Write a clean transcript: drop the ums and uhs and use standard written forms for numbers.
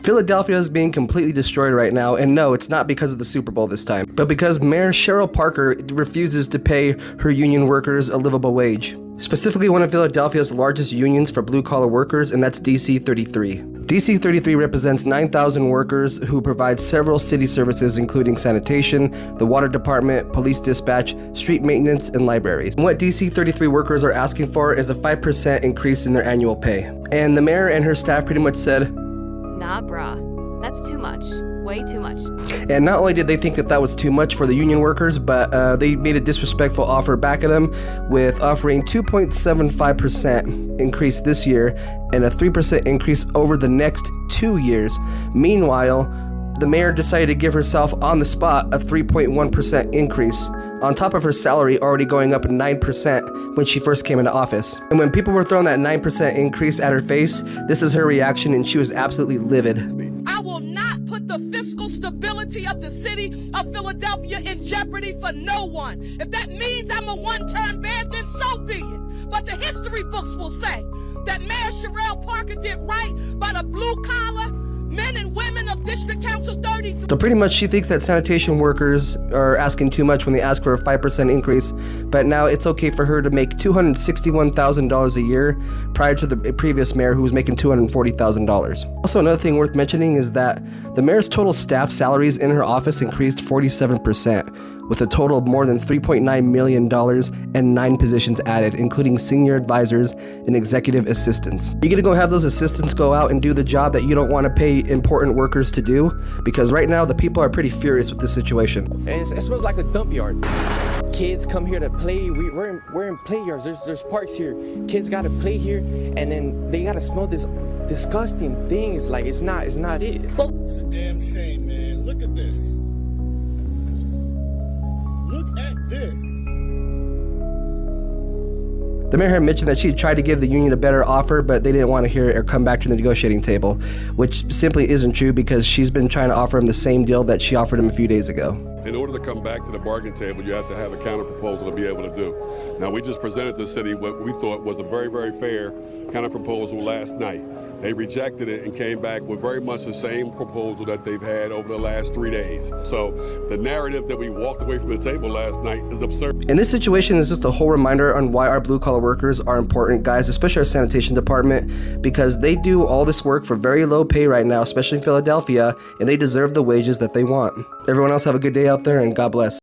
Philadelphia is being completely destroyed right now, and no, it's not because of the Super Bowl this time, but because Mayor Cheryl Parker refuses to pay her union workers a livable wage. Specifically one of Philadelphia's largest unions for blue-collar workers, and that's DC 33. DC 33 represents 9,000 workers who provide several city services including sanitation, the water department, police dispatch, street maintenance, and libraries. And what DC 33 workers are asking for is a 5% increase in their annual pay. And the mayor and her staff pretty much said, "Nah, bruh, that's too much. Way too much." And not only did they think that was too much for the union workers, but they made a disrespectful offer back at them with offering 2.75% increase this year and a 3% increase over the next 2 years. Meanwhile, the mayor decided to give herself on the spot a 3.1% increase, on top of her salary already going up 9% when she first came into office. And when people were throwing that 9% increase at her face, this is her reaction, and she was absolutely livid. "I will not put the fiscal stability of the city of Philadelphia in jeopardy for no one. If that means I'm a one-term mayor, then so be it. But the history books will say that Mayor Cheryl Parker did right by the blue-collar men and women of District Council 33. So pretty much she thinks that sanitation workers are asking too much when they ask for a 5% increase, but now it's okay for her to make $261,000 a year prior to the previous mayor who was making $240,000. Also, another thing worth mentioning is that the mayor's total staff salaries in her office increased 47%. With a total of more than $3.9 million and 9 positions added, including senior advisors and executive assistants. You're gonna go have those assistants go out and do the job that you don't want to pay important workers to do? Because right now, the people are pretty furious with this situation. It smells like a dump yard. Kids come here to play. We're in play yards. There's parks here. Kids gotta play here, and then they gotta smell this disgusting things. Like it's not it. It's a damn shame, man. Look at this. Look at this. The mayor had mentioned that she had tried to give the union a better offer, but they didn't want to hear it or come back to the negotiating table, which simply isn't true because she's been trying to offer him the same deal that she offered him a few days ago. In order to come back to the bargaining table, you have to have a counter proposal to be able to do. Now, we just presented the city what we thought was a very, very fair counter proposal last night. They rejected it and came back with very much the same proposal that they've had over the last 3 days. So the narrative that we walked away from the table last night is absurd. And this situation is just a whole reminder on why our blue-collar workers are important, guys, especially our sanitation department, because they do all this work for very low pay right now, especially in Philadelphia, and they deserve the wages that they want. Everyone else have a good day out there, and God bless.